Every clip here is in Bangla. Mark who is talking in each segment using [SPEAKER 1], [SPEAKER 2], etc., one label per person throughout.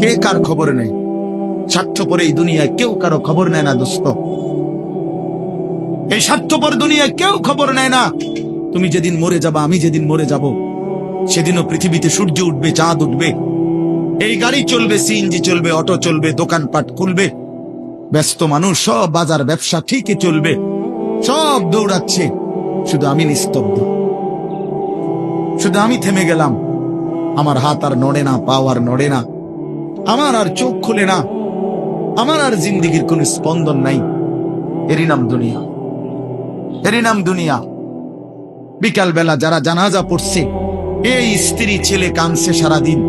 [SPEAKER 1] কে কার খবর নেই? স্বার্থপর এই দুনিয়ায় কেউ কারো খবর নেয় না দোস্ত। এই স্বার্থপর দুনিয়ায় কেউ খবর নেয় না। তুমি যেদিন মরে যাবা, আমি যেদিন মরে যাব, সেদিনও পৃথিবীতে সূর্য উঠবে, চাঁদ উঠবে, এই গাড়ি চলবে, সিএনজি চলবে, অটো চলবে, দোকানপাট খুলবে, ব্যস্ত মানুষ সব বাজার ব্যবসা ঠিকই চলবে, সব দৌড়াচ্ছে, শুধু আমি নিস্তব্ধ, শুধু আমি থেমে গেলাম। আমার হাত আর নড়ে না, পা আর নড়ে না, আমার আর চোখ খুলে না, আমার আর জিন্দিগির কোন স্পন্দন নাই। এরই নাম দুনিয়া, এরই নাম দুনিয়া। বিকাল বেলা যারা জানাজা পড়ছে, এই স্ত্রী ছেলে কাঁদছে সারাদিন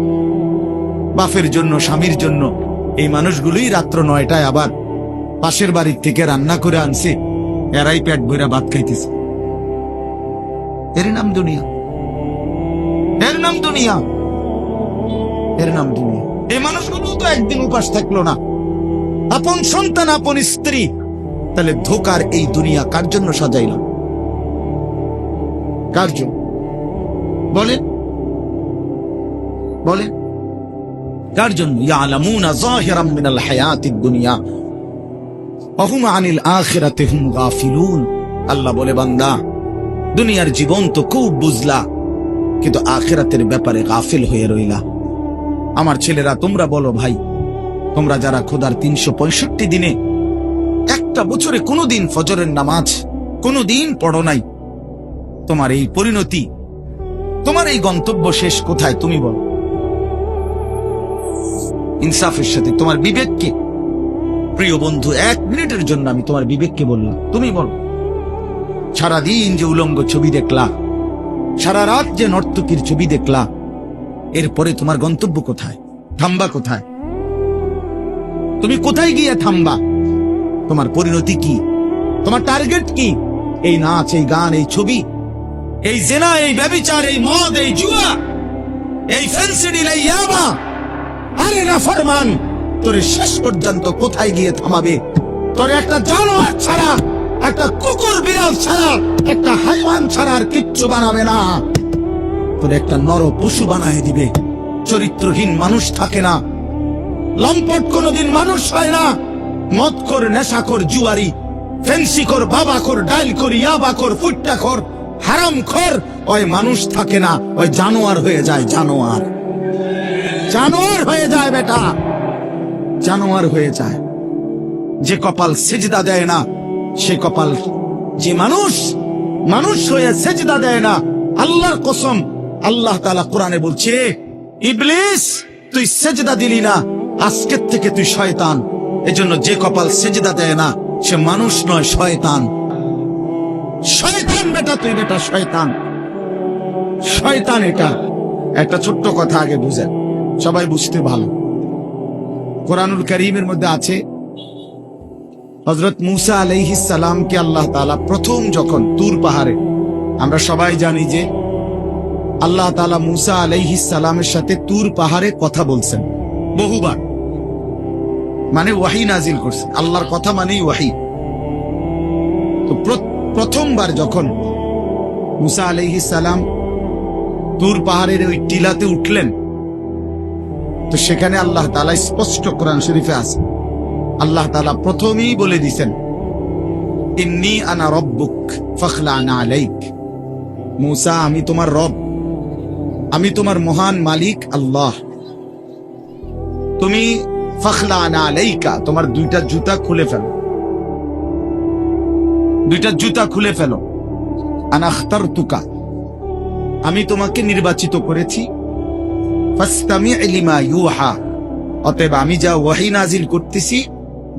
[SPEAKER 1] বাপের জন্য, স্বামীর জন্য, এই মানুষগুলোই রাত্র 9টায় আবার পাশের বাড়ির থেকে রান্না করে আনছে, এরাই পেট ভরে ভাত খাইতেছে। এর নাম দুনিয়া, এর নাম দুনিয়া, এর নাম দুনিয়া। এই মানুষগুলো তো একদিন উপাস থাকলো না, আপন সন্তান, আপন স্ত্রী। তাহলে ধোকার এই দুনিয়া কার জন্য সাজাইলাম? কার জন্য বলেন, বলেন কার জন্য? ইয়ালামুনা যাহিরাম মিনাল হায়াতিদ দুনিয়া ওয়া হুম আনিল আখিরাতি হুম গাফিলুন। আল্লাহ বলে, বান্দা দুনিয়ার জীবন তো খুব বুঝলা, কিন্তু আখিরাতের ব্যাপারে গাফিল হয়ে রইলা। আমার ছেলেরা, তোমরা বলো ভাই, তোমরা যারা খোদার 365 দিনে একটা বছরে কোনোদিন ফজরের নামাজ কোনোদিন পড়ো নাই, তোমার এই পরিণতি, তোমার এই গন্তব্য শেষ কোথায়? তুমি বলো ইনসাফের সাথে। তোমার বিবেককে, প্রিয় বন্ধু, 1 মিনিটের জন্য আমি তোমার বিবেককে বললাম, তুমি বলো সারাদিন যে উলঙ্গ ছবি দেখলা, সারা রাত যে নর্তকীর ছবি দেখলা, এরপরে তোমার গন্তব্য কোথায়? থামবা কোথায়? তুমি কোথায় গিয়ে থামবা? তোমার পরিণতি কি? তোমার টার্গেট কি? এই নাচ, এই গান, এই ছবি, এই জেনা, এই ব্যভিচার, এই মদ, এই জুয়া, এই ফেন্সিডিল, এই ইয়াবা, আরে না ফরমান, তোরে শেষ পর্যন্ত কোথায় গিয়ে থামাবে? তোরে একটা জানোয়ার ছাড়া, একটা কুকুর বিড়াল ছাড়া, একটা হাইওয়ান ছাড়া আর কিচ্ছু বানাবে না। তোরে একটা নর পশু বানায় দিবে। চরিত্রহীন মানুষ থাকে না, লম্পট কোনদিন মানুষ হয় না। মদখোর, নেশাখোর, জুয়ারি, ফেন্সিখোর, বাবাখোর, ডাইলখোর, ইয়াবাখোর, ফুট্টাখোর, হারামখোর, ওই মানুষ থাকে না, ওই জানোয়ার হয়ে যায়। জানোয়ার, জানোয়ার হয়ে যায় বেটা, জানোয়ার হয়ে যায়। যে কপাল সেজদা দেয় না, সে কপাল, যে মানুষ মানুষ হয়ে সেজদা দেয় না, আল্লাহর কসম, আল্লাহ তাআলা কোরআনে বলছে, ইবলিস তুই সেজদা দিলি না, আজকের থেকে তুই শয়তান। এজন্য যে কপাল সেজদা দেয় না, সে মানুষ নয়, শয়তান। শয়তান বেটা, তুই বেটা শয়তান, শয়তান। এটা একটা ছোট্ট কথা আগে বুঝেন, সবাই বুঝতে ভালো। কোরআনুল কারীমের মধ্যে আছে, হযরত মূসা আলাইহিস সালামকে আল্লাহ তাআলা প্রথম যখন তুর পাহাড়ে, আমরা সবাই জানি যে আল্লাহ তাআলা মূসা আলাইহিস সালামের সাথে তুর পাহাড়ে কথা বলছেন বহুবার, মানে ওয়াহি নাজিল করছেন। আল্লাহর কথা মানেই ওয়াহি। তো প্রথমবার যখন মূসা আলাইহিস সালাম তুর পাহাড়ের ওই টিলাতে উঠলেন, তো সেখানে আল্লাহ তাআলা স্পষ্ট কোরআন শরীফে আছে, আল্লাহ তাআলা প্রথমেই বলে দিয়েছেন, ইন্নী আনা রব্বুক ফাখলা'না আলাইক। মূসা, আমি তোমার রব, আমি তোমার মহান মালিক আল্লাহ। তুমি ফাখলা'না আলাইকা, তোমার 2টা জুতা খুলে ফেলো, 2টা জুতা খুলে ফেলো। আনা আখতারতুকা, আমি তোমাকে নির্বাচিত করেছি। ফাসতামি' লিমা ইউহা, অতএব আমি যা ওয়াহি নাজিল করতেছি,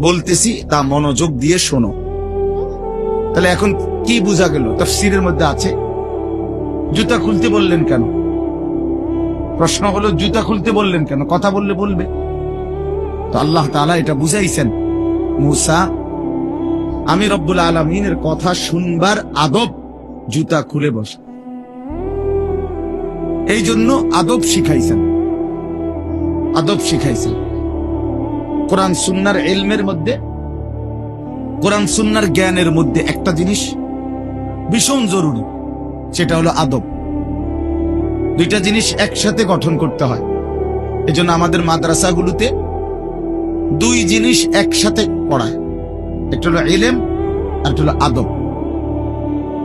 [SPEAKER 1] বলতেছি, তা মনোযোগ দিয়ে শোনো। তাহলে এখন কি বোঝা গেল? তাফসীরের মধ্যে আছে, জুতা খুলতে বললেন কেন? প্রশ্ন হলো, জুতা খুলতে বললেন কেন? কথা বললে বলবে। তো আল্লাহ তাআলা এটা বুঝাইছেন, মূসা, আমি রব্বুল আলামিনের কথা শুনবার আদব জুতা খুলে বস, এই জন্য আদব শিখাইছেন, আদব শিখাইছেন। কোরআন সুন্নাহর ইলমের মধ্যে, কোরআন সুন্নাহর জ্ঞানের মধ্যে একটা জিনিস ভীষণ জরুরি, সেটা হলো আদব। 2টা জিনিস একসাথে গঠন করতে হয়। এজন্য আমাদের মাদ্রাসাগুলোতে দুই জিনিস একসাথে পড়ায়, একটা হলো ইলম আর একটা হলো আদব।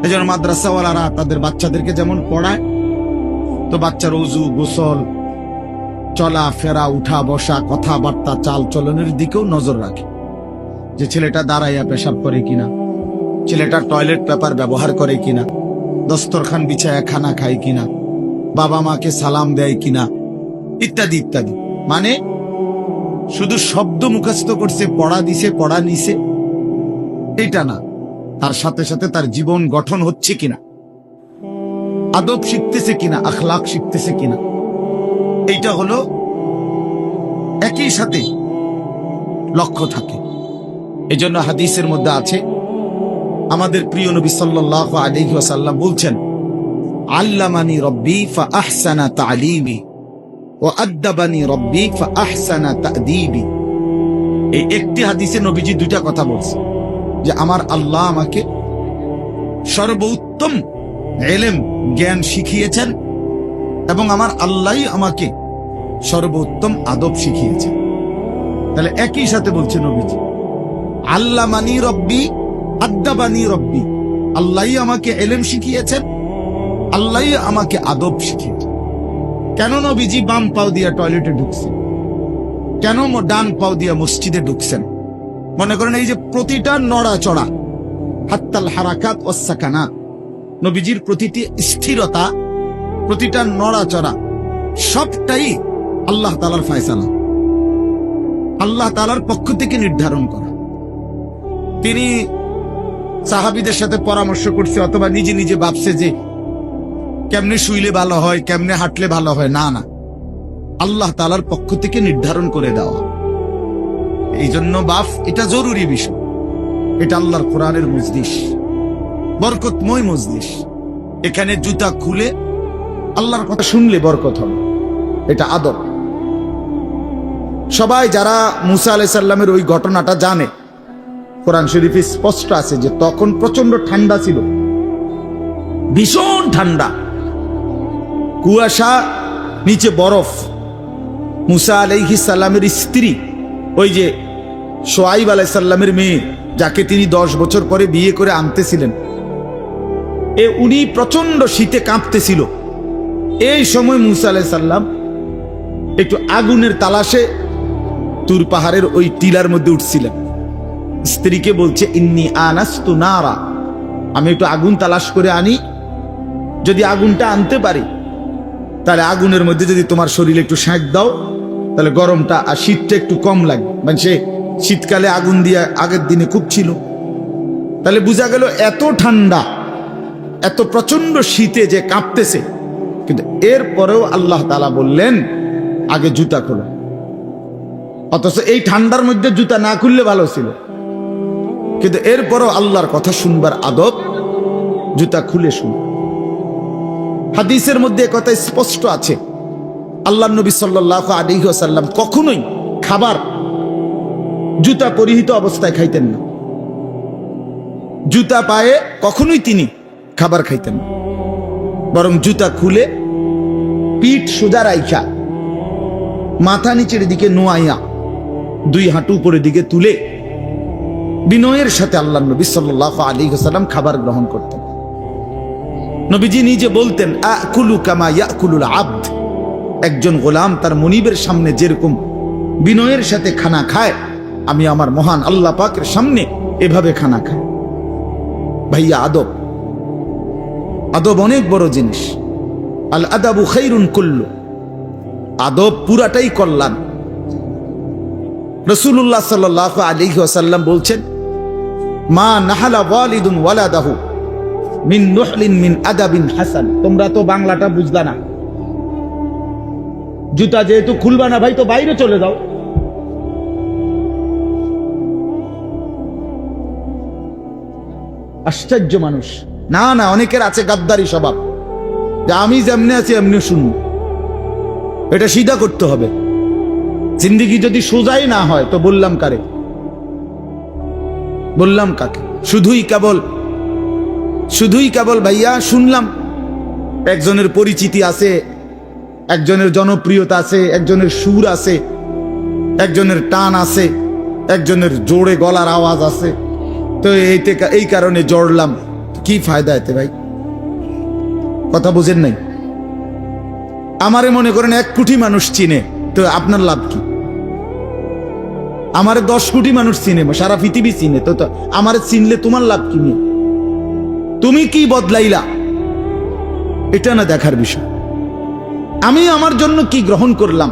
[SPEAKER 1] এজন্য মাদ্রাসাওয়ালারা তাদের বাচ্চাদেরকে যেমন পড়ায়, তো বাচ্চার ওযু গোসল, চলা ফেরা, উঠা বসা, কথাবার্তা, চাল চলনের দিকেও নজর রাখে, যে ছেলেটা দাঁড়াইয়া পেশাব করে কিনা, ছেলেটা টয়লেট পেপার ব্যবহার করে কিনা, দস্তরখান বিছায়া খানা খায় কিনা, বাবা মাকে সালাম দেয় কিনা, ইত্যাদি ইত্যাদি। মানে শুধু শব্দ মুখস্থ করছে, পড়া দিছে, পড়া নিছে, এটা না, তার সাথে সাথে তার জীবন গঠন হচ্ছে কিনা, আদব শিখতেছে কিনা, আখলাক শিখতেছে কিনা, এইটা হলো একই সাথে লক্ষ্য থাকে। এই জন্য হাদিসের মধ্যে আছে, আমাদের প্রিয় নবী সাল্লাল্লাহু আলাইহি ওয়াসাল্লাম বলছেন, আল্লামানি রব্বি ফাআহসানা তা'লিমি ওয়া আদ্দাবানি রব্বি ফাআহসানা তা'দীবি। এই একটি হাদিসে নবীজি দুইটা কথা বলছেন, যে আমার আল্লাহ আমাকে সর্বোত্তম ইলম জ্ঞান শিখিয়েছেন এবং আমার আল্লাহই আমাকে সর্বোত্তম আদব শিখিয়েছেন। তাহলে একই সাথে বলছে নবীজি, আল্লামানি রব্বি আদ্দাবানি রব্বি, আল্লাহই আমাকে ইলম শিখিয়েছেন, আল্লাহই আমাকে আদব শিখিয়েছেন। কেন নবীজি বাম পাও দিয়া টয়লেটে ঢুকছেন? কেন ডান পাও দিয়া মসজিদে ঢুকছেন? মনে করেন এই যে প্রতিটা নড়াচড়া, হাত্তাল হারাকাত ওয়াস সাকানাত, নবীজির প্রতিটি স্থিরতা, প্রতিটা নড়াচড়া, সবটাই আল্লাহ তাআলার ফয়সালা, আল্লাহ তাআলার পক্ষ থেকে নির্ধারণ করা। তিনি সাহাবীদের সাথে পরামর্শ করছে অথবা নিজে নিজে ভাবছে যে কেমনে শুইলে ভালো হয়, কেমনে হাঁটলে ভালো হয়, না না, আল্লাহ তাআলার পক্ষ থেকে নির্ধারণ করে দেওয়া। এই জন্য বাপ, এটা জরুরি বিষয়, এটা আল্লাহর কোরআনের মজলিস, বরকতময় মজলিস। এখানে জুতা খুলে আল্লাহর কথা শুনলে বরকত হবে, এটা আদব। সবাই যারা মুসা আলাইহিস সালামের ওই ঘটনাটা জানে, কোরআন শরীফে স্পষ্ট আছে যে তখন প্রচন্ড ঠান্ডা ছিল, ভীষণ ঠান্ডা, কুয়াশা, নিচে বরফ। মুসা আলাইহিস সালামের স্ত্রী, ওই যে শুআয়ব আলাইহিস সালামের মেয়ে, যাকে তিনি 10 বছর পরে বিয়ে করে আনতেছিলেন, উনি প্রচন্ড শীতে কাঁপতেছিল। এই সময় মুসা আলাইহিস সালাম একটু আগুনের তালাশে তুর পাহাড়ের ওই টিলার মধ্যে উঠছিলেন। স্ত্রীকে বলছে, ইন্নী আনাস্তু নারা, আমি একটু আগুন তালাশ করে আনি, যদি আগুনটা আনতে পারি তাহলে আগুনের মধ্যে যদি তোমার শরীরে একটু সেঁক দাও, তাহলে গরমটা আর শীতটা একটু কম লাগবে। মানে সে শীতকালে আগুন দিয়ে আগের দিনে খুব ছিল, তাহলে বোঝা গেল এত ঠান্ডা, এত প্রচন্ড শীতে যে কাঁপতেছে। কিন্তু এরপরেও আল্লাহ তাআলা বললেন আগে জুতা খোলো। অথচ এই ঠান্ডার মধ্যে জুতা না খুললে ভালো ছিল, কিন্তু এরপরও আল্লাহর কথা শুনবার আদব, জুতা খুলে শুন। হাদিসের মধ্যে কথা স্পষ্ট আছে, আল্লাহর নবী সাল্লাল্লাহু আলাইহি ওয়াসাল্লাম কখনোই খাবার জুতা পরিহিত অবস্থায় খাইতেন না। জুতা পায়ে কখনোই তিনি খাবার খাইতেন না, বরং জুতা খুলে পিঠ সোজা রাইখা, মাথা নিচের দিকে নোয়াইয়া, 2 হাঁটু উপরের দিকে তুলে বিনয়ের সাথে আল্লাহর নবী সাল্লাল্লাহু আলাইহি ওয়াসাল্লাম খাবার গ্রহণ করতেন। নবীজি নিজে বলতেন, আকুলু কামা ইয়াকুলুল আবদ, একজন গোলাম তার মনিবের সামনে যেরকম বিনয়ের সাথে খানা খায়, আমি আমার মহান আল্লাহ পাকের সামনে এভাবে খানা খাই। ভাইয়া, আদব, আদব অনেক বড় জিনিস। আল আদাবু খাইরুন কুল্লু, আদব পুরাটাই কল্যাণ। রাসূলুল্লাহ সাল্লাল্লাহু আলাইহি ওয়াসাল্লাম বলছেন, মা নাহালা ওয়ালিদুন ওয়ালাদাহু মিন নুহলিন মিন আদাবিন হাসান। তোমরা তো বাংলাটা বুঝলা না, জুতা যেহেতু খুলবা না ভাই, তো বাইরে চলে যাও। আশ্চর্য মানুষ। না না, অনেকের আছে গাদ্দারি স্বভাব, যে আমি যেমনি আছি এমনি শুনবো। এটা সিধা করতে হবে। জিন্দেগি যদি সোজাই না হয় তো বললাম কারে, বললাম কাকে? শুধুই কেবল ভাইয়া শুনলাম, একজনের পরিচিতি আছে, একজনের জনপ্রিয়তা আছে, একজনের সুর আছে, একজনের টান আছে, একজনের জোরে গলার আওয়াজ আছে। তো এই কারণে জড়লাম। কি ফায়দা এতে ভাই? কথা বুঝেন নাই? আমারে মনে করেন 1 কোটি মানুষ চিনে, তো আপনার লাভ কি? আমারে 10 কোটি মানুষ চিনে, সারা পৃথিবী চিনে, তো আমারে চিনলে তোমার লাভ কি নিয়ে? তুমি কি বদলাইলা এটা না দেখার বিষয়। আমি আমার জন্য কি গ্রহণ করলাম,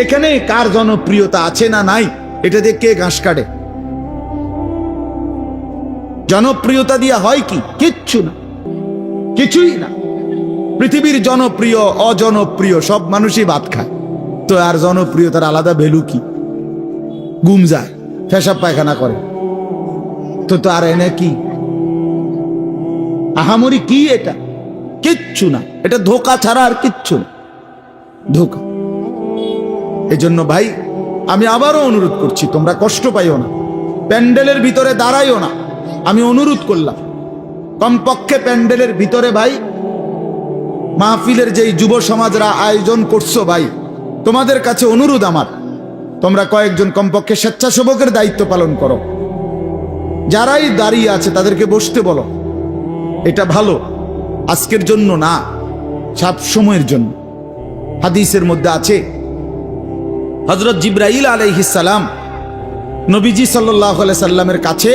[SPEAKER 1] এখানে কার জনপ্রিয়তা আছে না নাই এটা দিয়ে কে ঘাস কাটে? জনপ্রিয়তা দিয়ে হয় কি? কিচ্ছু না, কিছুই না। পৃথিবীর জনপ্রিয় অজনপ্রিয় সব মানুষই ভাত খায়, তো আর জনপ্রিয়তার আলাদা ভ্যালু কি? ঘুম যায়, পেশাব পায়খানা করে, তো আর এনে কি আহামরি? কি এটা? কিচ্ছু না, এটা ধোঁকা ছাড়া আর কিচ্ছু না, ধোঁকা। এই জন্য ভাই আমি আবারও অনুরোধ করছি, তোমরা কষ্ট পাইও না, প্যান্ডেলের ভিতরে দাঁড়াইও না। আমি অনুরোধ করলাম, কমপক্ষে প্যান্ডেলের ভিতরে ভাই মাহফিলের যেই যুব সমাজরা আয়োজন করছো ভাই, তোমাদের কাছে অনুরোধ আমার, তোমরা কয়েকজন কমপক্ষে স্বেচ্ছাসেবকের দায়িত্ব পালন করো। যারাই দাঁড়িয়ে আছে তাদেরকে বসতে বলো। এটা ভালো, আজকের জন্য না, সব সময়ের জন্য। হাদিসের মধ্যে আছে হযরত জিবরাইল আলাইহিস সালাম নবীজি সাল্লাল্লাহু আলাইহি সাল্লামের কাছে,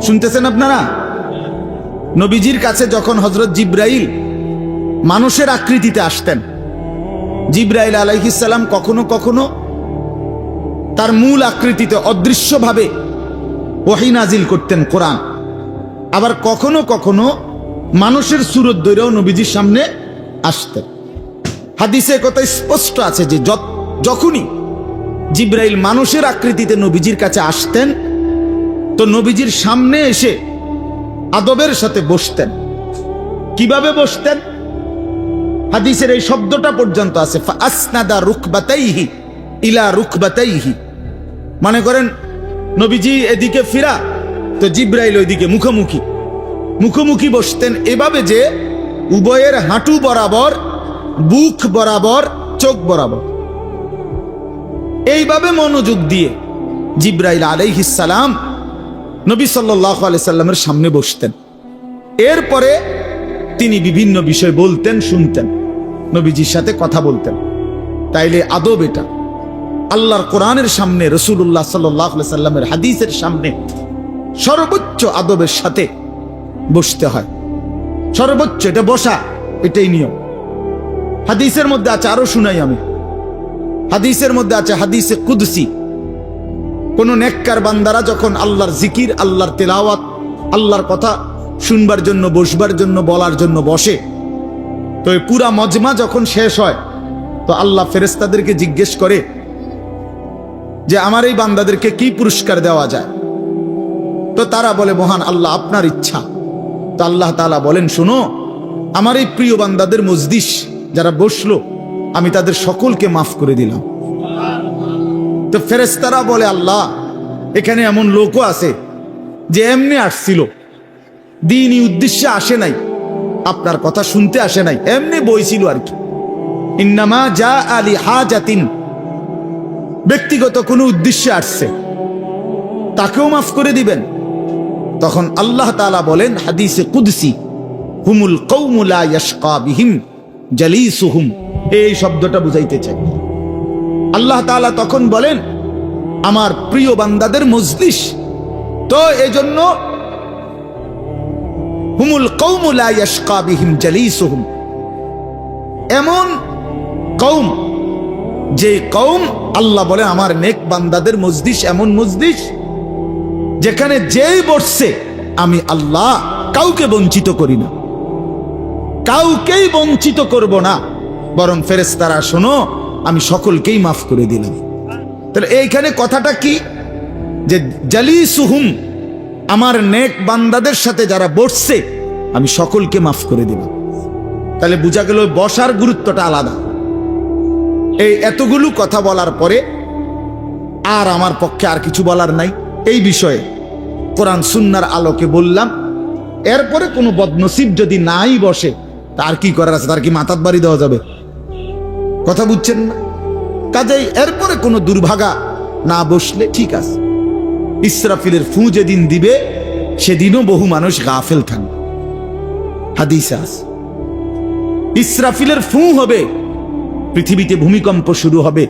[SPEAKER 1] শুনতেছেন আপনারা? নবীজির কাছে যখন হযরত জিবরাইল মানুষের আকৃতিতে আসতেন, জিবরাইল আলাইহিস সালাম কখনো কখনো তার মূল আকৃতিতে অদৃশ্যভাবে ওহী নাজিল করতেন, কোরআন। আবার কখনো কখনো মানুষের সুরত ধরেও নবীজির সামনে আসতেন। হাদিসে কথা স্পষ্ট আছে যে যখনই জিবরাইল মানুষের আকৃতিতে নবীজির কাছে আসতেন, তো নবীজির সামনে এসে আদবের সাথে বসতেন। কিভাবে বসতেন? হাদিসের এই শব্দটা পর্যন্ত আছে, ফাসনাদা রুকবাতাইহি ইলা রুকবাতাইহি। মনে করেন নবীজি এদিকে ফিরা, তো জিবরাইল ওইদিকে মুখোমুখি মুখোমুখি বসতেন, এভাবে যে উভয়ের হাঁটু বরাবর, বুক বরাবর, চোখ বরাবর, এইভাবে মনোযোগ দিয়ে জিবরাইল আলাইহিস সালাম নবী সাল্লাল্লাহু আলাইহি সাল্লামের সামনে বসতেন। এরপরে তিনি বিভিন্ন বিষয় বলতেন, শুনতেন, নবীজির সাথে কথা বলতেন। তাইলে আদব এটা। আল্লাহর কোরআনের সামনে, রাসূলুল্লাহ সাল্লাল্লাহু আলাইহি সাল্লামের হাদিসের সামনে সর্বোচ্চ আদবের সাথে বসতে হয়, সর্বোচ্চ। এটা বসা, এটাই নিয়ম। হাদিসের মধ্যে আছে, আরো শুনাই আমি, হাদিসের মধ্যে আছে, হাদিসে কুদসি, কোন নেককার বান্দারা যখন আল্লাহর জিকির, আল্লাহর তেলাওয়াত, আল্লাহর কথা শুনবার জন্য, বসবার জন্য, বলার জন্য বসে, তো এই পুরা মজমা যখন শেষ হয়, তো আল্লাহ ফেরেশতাদেরকে জিজ্ঞেস করে যে আমার এই বান্দাদেরকে কি পুরস্কার দেওয়া যায়? তো তারা বলে, মহান আল্লাহ, আপনার ইচ্ছা। তো আল্লাহ তাআলা বলেন, শুনো, আমার এই প্রিয় বান্দাদের মজলিস যারা বসলো, আমি তাদের সকলকে মাফ করে দিলাম। তো ফেরেশতারা বলে, আল্লাহ, এখানে এমন লোকও আছে যে এমনি আসছিল, দ্বীনি উদ্দেশ্যে আসে নাই, আপনার কথা শুনতে আসে নাই, এমনি বইছিল আর কি। ইন্নামা জা আলি হাজাতিন, ব্যক্তিগত কোনো উদ্দেশ্যে আসছে, তাকেও মাফ করে দিবেন। তখন আল্লাহ তাআলা বলেন হাদিসে কুদসি, হুমুল কওমু লা ইয়াশকা বিহিম জালিসুহুম। এই শব্দটা বুঝাইতে চাই। আল্লাহ তাআলা তখন বলেন, আমার প্রিয় বান্দাদের মজলিস, তো এজন্য হুমুল কওমু লা ইয়াশকা বিহিম জালিসুহুম, এমন কওম, যে কওম, আল্লাহ বলে আমার নেক বান্দাদের মজলিস এমন মজলিস যেখানে যেই বসছে আমি আল্লাহ কাউকে বঞ্চিত করি না, কাউকেই বঞ্চিত করব না, বরং ফেরেশতারা শোনো, আমি সকলকেই মাফ করে দিলাম। তাহলে এইখানে কথাটা কি? যে জালিসুহুম, আমার নেক বান্দাদের সাথে যারা বসছে আমি সকলকে মাফ করে দিলাম। তাহলে বোঝা গেল বসার গুরুত্বটা আলাদা। এই এতগুলো কথা বলার পরে আর আমার পক্ষে আর কিছু বলার নাই এই বিষয়ে। কোরআন সুন্নাহর আলোকে বললাম। এরপরে কোনো বদনসিব যদি নাই বসে, তার কি করার আছে? তার কি মাথার বাড়ি দেওয়া যাবে? কথা বুঝছেন না? কাজেই এরপরে কোনো দুর্ভাগা না বসলে ঠিক আছে। ইসরাফিলের ফু যেদিন দিবে সেদিনও বহু মানুষ গাফেল থাকবে। হাদিসে আছে ইসরাফিলের ফু হবে, পৃথিবীতে ভূমিকম্প শুরু হবে,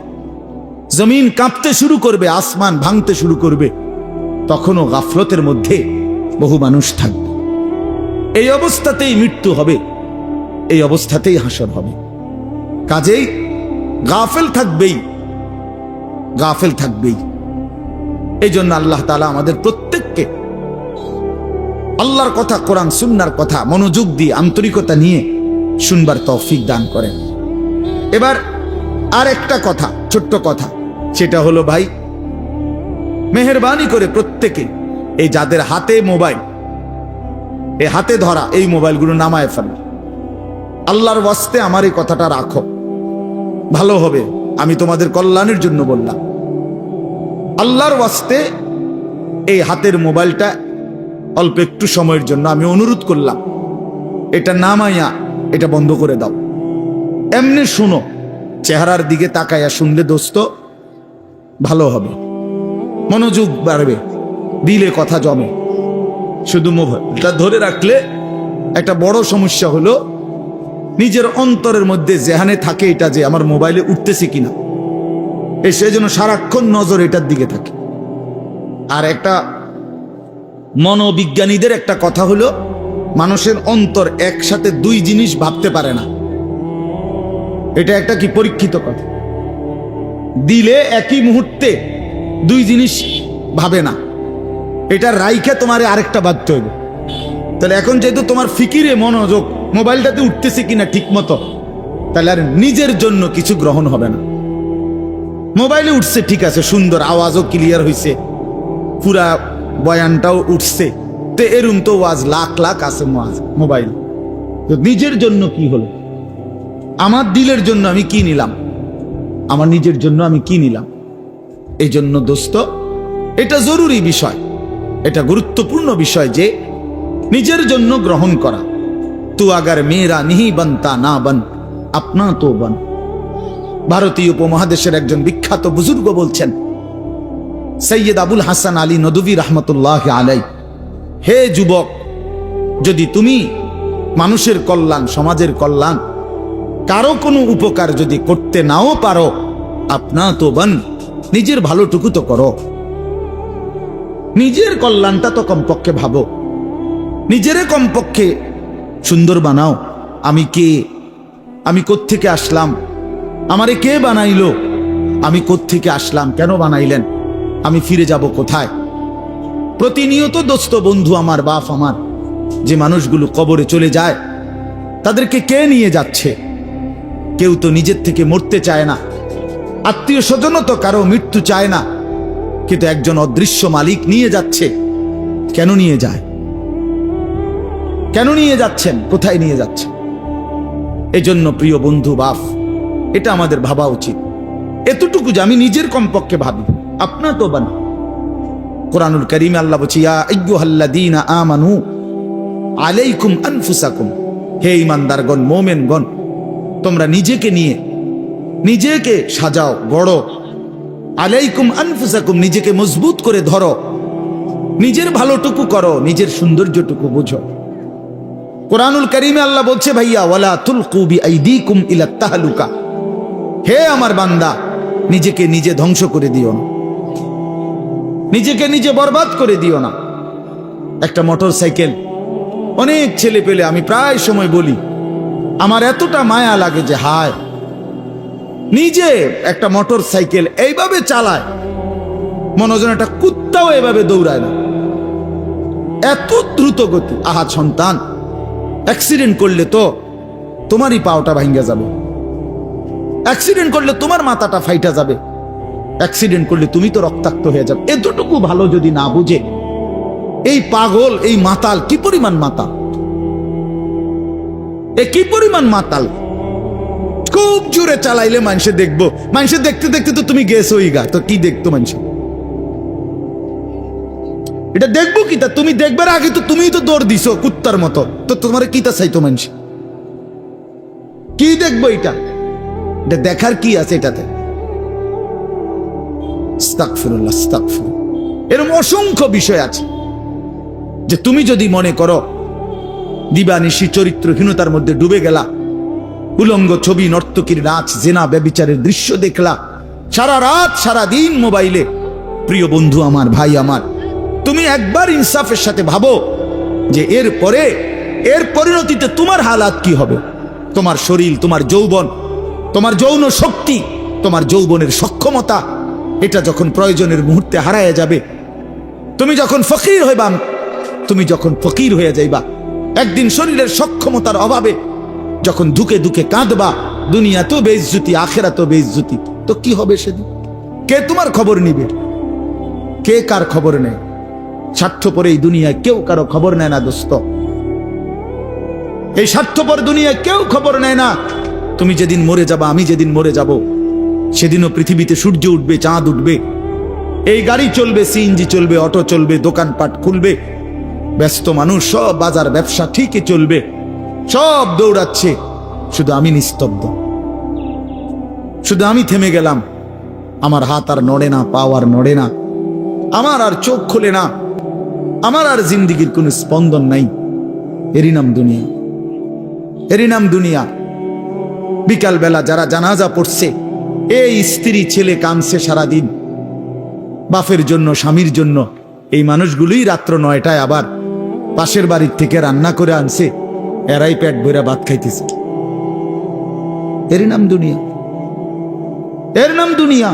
[SPEAKER 1] জমিন কাঁপতে শুরু করবে, আসমান ভাঙতে শুরু করবে, তখনও গাফলতের মধ্যে বহু মানুষ থাকবে। এই অবস্থাতেই মৃত্যু হবে, এই অবস্থাতেই হাসর হবে। কাজেই গাফেল থাকবেই, গাফেল থাকবেই। এই জন্য আল্লাহ তাআলা আমাদের প্রত্যেককে আল্লাহর কথা, কোরআন সুন্নাহর কথা মনোযোগ দিয়ে আন্তরিকতা নিয়ে শুনবার তৌফিক দান করেন। এবার আর একটা কথা, ছোট্ট কথা, সেটা হলো ভাই, মেহেরবানি করে প্রত্যেকে এই যাদের হাতে মোবাইল, এই হাতে ধরা এই মোবাইলগুলো নামায় ফেলো। আল্লাহর ওয়াস্তে আমার এই কথাটা রাখো, ভালো হবে। আমি তোমাদের কল্যাণের জন্য বললাম। আল্লাহর ওয়াস্তে এই হাতের মোবাইলটা অল্প একটু সময়ের জন্য আমি অনুরোধ করলাম, এটা নামাইয়া এটা বন্ধ করে দাও। এমনি শুনো, চেহারার দিকে তাকাইয়া শুনলে দোস্ত ভালো হবে, মনোযোগ বাড়বে, দিলে কথা জমে। শুধু মোবাইলটা ধরে রাখলে একটা বড় সমস্যা হলো নিজের অন্তরের মধ্যে জেহানে থাকে এটা যে আমার মোবাইলে উঠতেছে কিনা, সেই জন্য সারাক্ষণ নজর এটার দিকে থাকে। আর একটা মনোবিজ্ঞানীদের একটা কথা হলো, মানুষের অন্তর একসাথে দুই জিনিস ভাবতে পারে না। এটা একটা কি পরীক্ষিত কথা, দিলে একই মুহূর্তে দুই জিনিস ভাবে না। এটা রাইখে তোমারে আরেকটা ভাবতে হবে। তাহলে এখন যেহেতু তোমার ফিকিরে মনোযোগ মোবাইলটাতে উঠতেছে কিনা ঠিক মতো, তাহলে আর নিজের জন্য কিছু গ্রহণ হবে না। মোবাইলে উঠছে ঠিক আছে, সুন্দর, আওয়াজও ক্লিয়ার হয়েছে, পুরা বয়ানটাও উঠছে, তো এরম তো ওয়াজ লাখ লাখ আছে মোবাইল। তো নিজের জন্য কি হলো? আমার দিলের জন্য আমি কি নিলাম? আমার নিজের জন্য আমি কি নিলাম? এই জন্য দোস্ত, এটা জরুরি বিষয়, এটা গুরুত্বপূর্ণ বিষয় যে নিজের জন্য গ্রহণ করা। তু আগার মেয়েরা নিহি বনতা না বন, আপনা তো বন। ভারতীয় উপমহাদেশের একজন বিখ্যাত বুজুর্গ বলছেন, সৈয়দ আবুল হাসান আলী নদভী রহমতুল্লাহ আলাই, হে যুবক, যদি তুমি মানুষের কল্যাণ, সমাজের কল্যাণ, কারো কোনো উপকার যদি করতে নাও পারো, আপনা তো বন, নিজের ভালোটুকু তো করো, নিজের কল্যাণটা তো কমপক্ষে ভাবো, নিজেরে কমপক্ষে সুন্দর বানাও। আমি কে? আমি কোত্থেকে আসলাম? আমারে কে বানাইলো? আমি কোত্থেকে আসলাম? কেন বানাইলেন? আমি ফিরে যাব কোথায়? প্রতিনিয়ত দোস্ত, বন্ধু আমার, বাপ আমার, যে মানুষগুলো কবরে চলে যায়, তাদেরকে কে নিয়ে যাচ্ছে? কেউ তো নিজের থেকে মরতে চায় না, আত্মীয় স্বজনও তো কারো মৃত্যু চায় না, কিন্তু একজন অদৃশ্য মালিক নিয়ে যাচ্ছে। কেন নিয়ে যায়? কেন নিয়ে যাচ্ছেন? কোথায় নিয়ে যাচ্ছেন? এজন্য প্রিয় বন্ধু, বাপ, এটা আমাদের ভাবা উচিত। এতটুকু যে আমি নিজের কমপক্ষে ভাবি, আপনা তো বানা। কোরআনুল কারীমে আল্লাহ বলছে, ইয়া আইয়ুহাল্লাযীনা আমানু আলাইকুম আনফুসাকুম, হে ঈমানদারগণ, মুমিনগণ, তোমরা নিজেকে নিয়ে নিজেকে সাজাও, গড়ো। আলাইকুম আনফুসাকুম, নিজেকে মজবুত করে ধরো, নিজের ভালোটুকু করো, নিজের সৌন্দর্যটুকু বুঝো। কোরআনুল কারীমে আল্লাহ বলছে, ভাইয়া, ওয়ালা তুলকু বিআইদিকুম ইলা তাহলুকা, হে আমার বান্দা, নিজেকে নিজে ধ্বংস করে দিও না, নিজেকে নিজে বরবাদ করে দিও না। একটা মোটর সাইকেল, অনেক ছেলে পেলে, আমি প্রায় সময় বলি, আমার এতটা মায়া লাগে যে হায়, নিজে একটা মোটর সাইকেল এইভাবে চালায়, মনে হয় একটা কুত্তাও এভাবে দৌড়ায় না, এত দ্রুত গতি। আহা সন্তান, অ্যাক্সিডেন্ট করলে তো তোমারই পাওটা ভাঙ্গা যাবে, অ্যাক্সিডেন্ট করলে তোমার মাথাটা ফাইটা যাবে, অ্যাক্সিডেন্ট করলে তুমি তো রক্তাক্ত হয়ে যাবে। এতটুকু ভালো যদি না বুঝে এই পাগল, এই মাতাল, কি পরিমাণ মাতাল, এ কি পরিমাণ মাতাল। খুব জোরে চালাইলে মানুষে দেখবো, মানুষে দেখতে দেখতে তো তুমি গেছো গা, তো কি দেখতো মানুষ? এটা দেখবো কি? তা তুমি দেখবার আগে তো তুমি তো দৌড় দিছো কুত্তার মতো, তো তোমার কি তা চাইতো মানুষ? কি দেখবো এটা? এটা দেখার কি আছে এটাতে? আস্তাগফিরুল্লাহ, আস্তাগফিরুল্লাহ। এরকম অসংখ্য বিষয় আছে যে তুমি যদি মনে করো দিবানিশি চরিত্রহীনতার মধ্যে ডুবে গেলা, উলঙ্গ ছবি, নর্তকীর নাচ, জেনা, ব্যভিচারের দৃশ্য দেখলা সারা রাত সারা দিন মোবাইলে, প্রিয় বন্ধু আমার, ভাই আমার, তুমি একবার ইনসাফের সাথে ভাবো যে এর পরিণতিতে তোমার হালাত কি হবে। তোমার শরীর, তোমার যৌবন, তোমার যৌন শক্তি, তোমার যৌবনের সক্ষমতা, এটা যখন প্রয়োজনের মুহূর্তে হারায় যাবে, তুমি যখন ফকির হয়ে যাইবা, একদিন শরীরের সক্ষমতার অভাবে যখন ধুকে ধুকে কাঁদবা, দুনিয়া তো বেইজ্জতি, আখেরা তো বেইজ্জতি, তো কি হবে সেদিন? কে তোমার খবর নিবে? কে কার খবর নেয়? স্বার্থপর এই দুনিয়ায় কেউ কারো খবর নেয় না দোস্ত। এই স্বার্থপর দুনিয়ায় কেউ খবর নেয় না। তুমি যেদিন মরে যাবা, আমি যেদিন মরে যাব, সেদিনও পৃথিবীতে সূর্য উঠবে, চাঁদ উঠবে, এই গাড়ি চলবে, সিএনজি চলবে, অটো চলবে, দোকানপাট খুলবে, ব্যস্ত মানুষ সব বাজার ব্যবসা ঠিকই চলবে, সব দৌড়াচ্ছে, শুধু আমি নিস্তব্ধ, শুধু আমি থেমে গেলাম। আমার হাত আর নড়ে না, পা আর নড়ে না, আমার আর চোখ খোলে না, আমার আর জিন্দিগির কোনো স্পন্দন নাই। এরই নাম দুনিয়া, এরই নাম দুনিয়া। বিকাল বেলা যারা জানাজা পড়ছে, এই স্ত্রী ছেলে কাঁদছে সারাদিন বাপের জন্য, স্বামীর জন্য, এই মানুষগুলোই রাত্র 9টায় আবার পাশের বাড়ির থেকে রান্না করে আনছে, এরাই পেট ভরে ভাত খাইতেছে। এর নাম দুনিয়া, এর নাম দুনিয়া,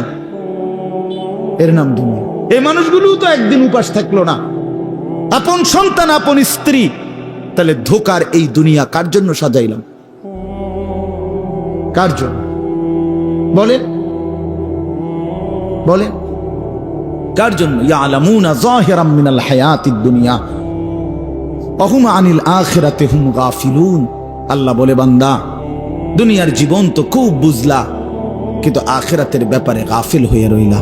[SPEAKER 1] এর নাম দুনিয়া। এই মানুষগুলো তো একদিন উপাস থাকলো না, আপন সন্তান, আপন স্ত্রী। তাহলে ধোকার এই দুনিয়া কার জন্য সাজাইলাম? কার জন্য বলেন, বলেন কার জন্য? ইয়ালামুনা যাহিরাম মিনাল হায়াতিদ দুনিয়া ওয়া হুম আনিল আখিরাতি হুম গাফিলুন। আল্লাহ বলে, বান্দা, দুনিয়ার জীবন তো খুব বুঝলা, কিন্তু আখিরাতের ব্যাপারে গাফিল হয়ে রইলা।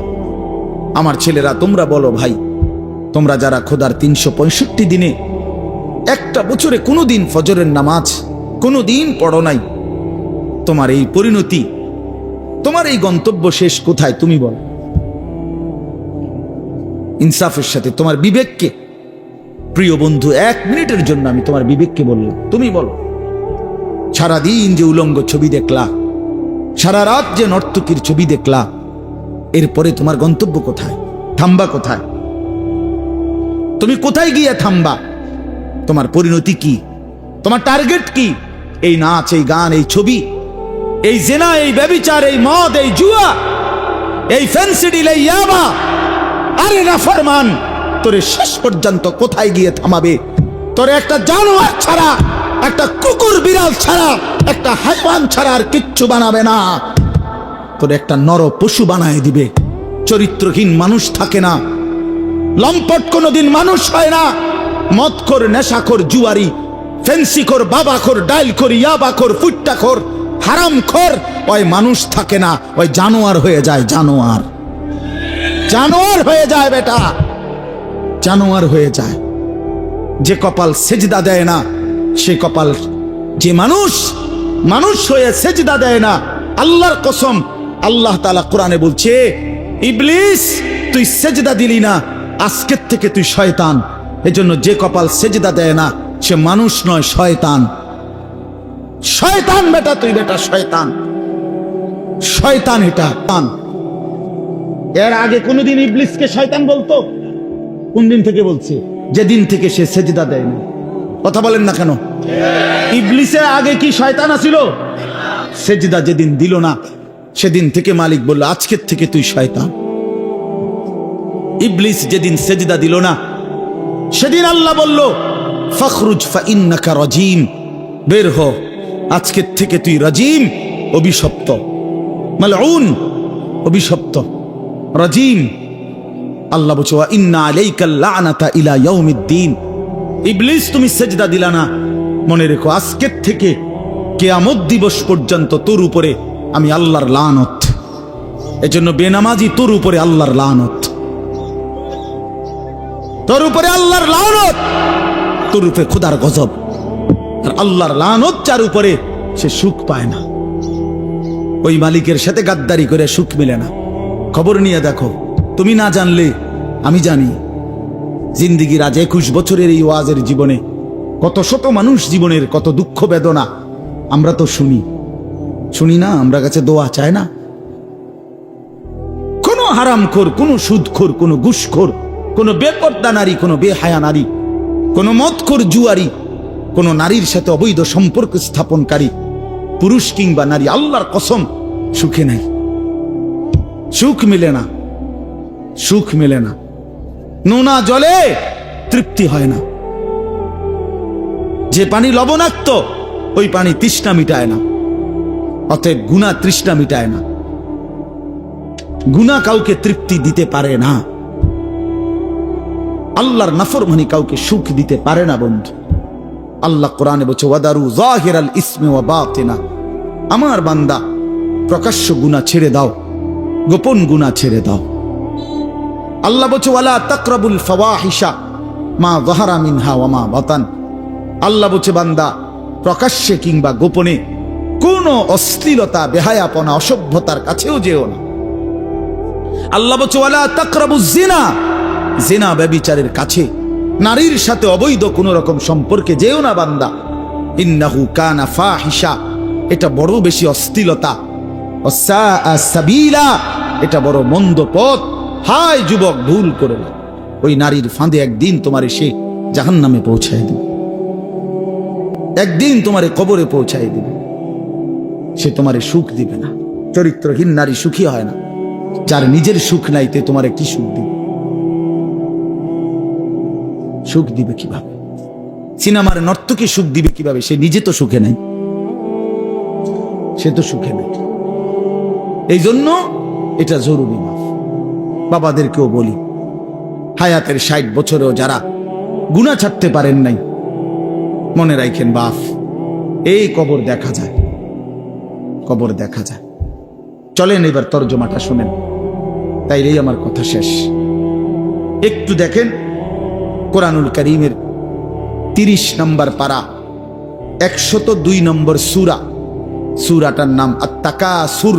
[SPEAKER 1] আমার ছেলেরা, তোমরা বলো ভাই, তোমরা যারা খোদার 365 দিনে একটা বছরে কোনোদিন ফজরের নামাজ কোনোদিন পড়ো নাই, তোমার এই পরিণতি, তোমার এই গন্তব্য শেষ কোথায়? তুমি বলো ইনসাফের সাথে। তোমার বিবেককে, প্রিয় বন্ধু, 1 মিনিটের জন্য আমি তোমার বিবেককে বললাম, তুমি বলো সারাদিন যে উলঙ্গ ছবি দেখলা, সারা রাত যে নর্তকীর ছবি দেখলা, এরপরে তোমার গন্তব্য কোথায়? থামবা কোথায়? তুমি কোথায় গিয়ে থামবা? তোমার পরিণতি কি? তোমার টার্গেট কি? এই নাচ, এই গান, এই ছবি, এই জেনা, এই ব্যভিচার, এই মদ, এই জুয়া, এই ফেন্সিডিল, এই ইয়াবা, আরে না ফরমান, তোরে শেষ পর্যন্ত কোথায় গিয়ে থামাবে? তোরে একটা জানোয়ার ছাড়া, একটা কুকুর বিড়াল ছাড়া, একটা হাইওয়ান ছাড়া আর কিচ্ছু বানাবে না। তোরে একটা নর পশু বানায় দিবে। চরিত্রহীন মানুষ থাকে না, লম্পট কোনোদিন মানুষ হয় না। মদখোর, নেশাখোর, জুয়ারি, ফেন্সিখোর, বাবাখোর, ডাইলখোর, ইয়াবাখোর, ফুট্টাখোর, হারামখোর, ওই মানুষ থাকে না, ওই জানোয়ার হয়ে যায়। জানোয়ার, জানোয়ার হয়ে যায় বেটা, জানোয়ার হয়ে যায়। যে কপাল সেজদা দেয় না, সে কপাল, যে মানুষ হয়ে সেজদা দেয় না, আল্লাহর কসম, আল্লাহ তাআলা কোরআনে বলছে, ইবলিস তুই সেজদা দিলি না, আজকের থেকে তুই শয়তান। এজন্য যে কপাল সেজদা দেয় না, সে মানুষ নয়, শয়তান। শয়তান বেটা, তুই বেটা শয়তান, শয়তান। এটা এর আগে কোনদিন ইবলিসকে শয়তান বলতো? কোন দিন থেকে বলছে? যেদিন থেকে সে সেজদা দেয় না। কথা বলেন না কেন? ইবলিসের আগে কি শয়তান আছিল? সেজদা যেদিন দিল না, সেদিন থেকে মালিক বলল, আজকের থেকে তুই শয়তান। ইবলিস যেদিন সেজদা দিল না, সেদিন আল্লাহ বলল, ফখরুজ ফাইন্নাকা রাজিম, বের হ, আজকের থেকে তুই রাজিম, অভিশপ্ত, মালউন, অভিশপ্ত, রাজিম। আল্লাহ বলছে, ওয়া ইন্না আলাইকা লানাতা ইলা ইয়াউমিদ্দিন। ইবলিস তুমি সেজদা দিলা না, মনে রেখো আজকের থেকে কিয়ামত দিবস পর্যন্ত তোর উপরে আমি আল্লাহর লানত। এজন্য বেনামাজি তোর উপরে আল্লাহর লানত, তোর উপরে আল্লাহর লানত, তোর উপরে খোদার গজব। আর আল্লাহর লানত যার উপরে, সে সুখ পায় না। ওই মালিকের সাথে গাদ্দারি করে সুখ মিলে না। খবর নিয়ে দেখো, তুমি না জানলে আমি জানি। জিন্দিগির আজ 21 বছরের এই ওয়াজের জীবনে কত শত মানুষ জীবনের কত দুঃখ বেদনা আমরা তো শুনি না। আমরা কাছে দোয়া চায় না। কোন হারামখোর, কোন সুদখোর, কোন ঘুষখোর, কোন বেপর্দা নারী, কোন বেহায়া নারী, কোন মদখোর জুয়ারি, কোন নারীর সাথে অবৈধ সম্পর্ক স্থাপনকারী পুরুষ কিংবা নারী, আল্লাহর কসম সুখে নাই। সুখ মিলে না। নোনা জলে তৃপ্তি হয় না। যে পানি লবণাক্ত ওই পানি তৃষ্ণা মিটায় না। অতএব গুনাহ তৃষ্ণা মিটায় না। গুনাহ কাউকে তৃপ্তি দিতে পারে না। আল্লাহর নাফরমানি কাউকে সুখ দিতে পারে না বন্ধু। আল্লাহ কোরআনে বলছে, ওয়াদারু যাহিরাল ইসমি ওয়া বাতিনা। আমার বান্দা, প্রকাশ্য গুনাহ ছেড়ে দাও, গোপন গুনাহ ছেড়ে দাও। আল্লাহ বলছে, ওয়ালা তাকরাবুল ফাওয়াহিশা মা যাহারা মিনহা ওয়া মা বাতান। আল্লাহ বলছে, বান্দা প্রকাশ্যে কিংবা গোপনে কোন অশ্লীলতা, বেহায়াপনা, অসভ্যতার কাছেও যেও না। আল্লাহ বলছে, ওয়ালা তাকরাবুজ জিনা। জিনা, ব্যভিচারের কাছে, নারীর সাথে অবৈধ কোন রকম সম্পর্কে যেও না বান্দা। ইন্নাহু কানা ফাহিশা, এটা বড় বেশি অশ্লীলতা। ওয়াসাআ সাবিলা, এটা বড় মন্দ পথ। হায় যুবক, ভুল করে না। ওই নারীর ফাঁদে একদিন তোমারে সে জাহান্নামে পৌঁছায় দিবে, একদিন তোমারে কবরে পৌঁছায় দিবে। সে তোমারে সুখ দিবে না। চরিত্রহীন নারী সুখী হয় না। যার নিজের সুখ নাই তে তোমারে কি সুখ দিবে? সুখ দিবে কিভাবে? সিনেমার নর্তকী সুখ দিবে কিভাবে? সে নিজে তো সুখে নাই, সে তো সুখে নাই। এই জন্য এটা জরুরি না। বাবাদেরকেও বলি, হায়াতের 60 বছরেও যারা গুনাহ ছাড়তে পারেন নাই, মনে রাখেন বাপ, এই কবর দেখা যায়, কবর দেখা যায়। চলেন এবার তরজমাটা শুনেন, তাইলেই আমার কথা শেষ। একটু দেখেন কোরআনুল কারীমের 30 নম্বর পারা, 102 নম্বর সূরা। সূরাটার নাম আত-তাকাসুর।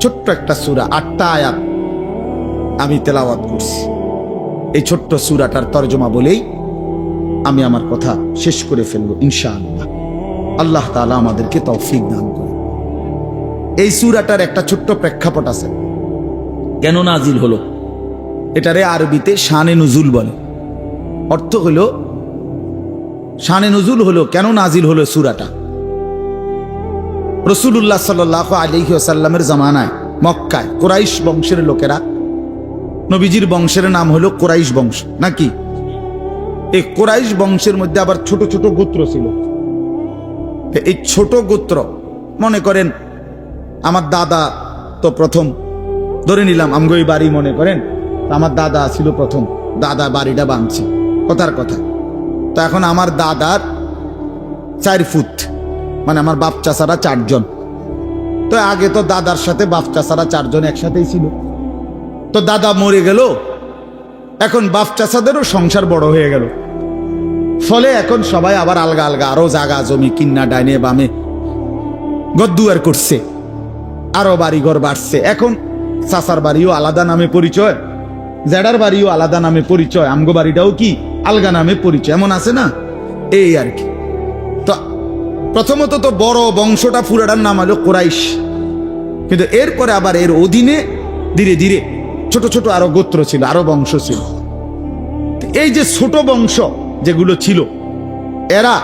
[SPEAKER 1] ছোট্ট একটা সূরা, 8টা আয়াত আমি তেলাওয়াত করছি। এই ছোট্ট সূরাটার তরজমা বলেই আমি আমার কথা শেষ করে ফেলবো ইনশাআল্লাহ। আল্লাহ তাআলা আমাদেরকে তৌফিক দান করে। এই সূরাটার একটা ছোট্ট প্রেক্ষাপট আছে, কেন নাজিল হলো। এটারে আরবিতে শানে নুজুল বলে। অর্থ হলো, শানে নুজুল হলো কেন নাজিল হলো সূরাটা। রাসূলুল্লাহ সাল্লাল্লাহু আলাইহি ওয়াসাল্লামের জামানায় মক্কায় কুরাইশ বংশের লোকেরা, নবীজির বংশের নাম হলো কুরাইশ বংশ নাকি। এই কুরাইশ বংশের মধ্যে আবার ছোট ছোট গোত্র ছিল। এই ছোট গোত্র, মনে করেন আমার দাদা তো প্রথম, ধরে নিলাম আমগো এই বাড়ি, মনে করেন আমার দাদা ছিল প্রথম, দাদা বাড়িটা বাঁধছে, কথার কথা। তো এখন আমার দাদার 4 ফুট, মানে আমার বাপ চাচারা 4 জন। তো আগে তো দাদার সাথে বাপ চাচারা 4 জন একসাথেই ছিল। তো দাদা মরে গেল, এখন বাপ চাচাদেরও সংসার বড় হয়ে গেল। ফলে এখন সবাই আবার আলগা আলগা আরো জায়গা জমি কিন্না ডাইনে বামে গদ্দুয়ার করছে, আরো বাড়িঘর বাড়ছে। এখন চাচার বাড়িও আলাদা নামে পরিচয়, জেডার বাড়িও আলাদা নামে পরিচয়, আমগো বাড়িটাও কি আলগা নামে পরিচয়, এমন আছে না। এই আর কি। তো প্রথমত তো বড় বংশটা পুরাটার নাম হলো কুরাইশ, কিন্তু এরপরে আবার এর অধীনে ধীরে ধীরে ছোট ছোট আরো গোত্র ছিল, আরো বংশ ছিল। এই যে ছোট বংশ যেগুলো ছিল, এরা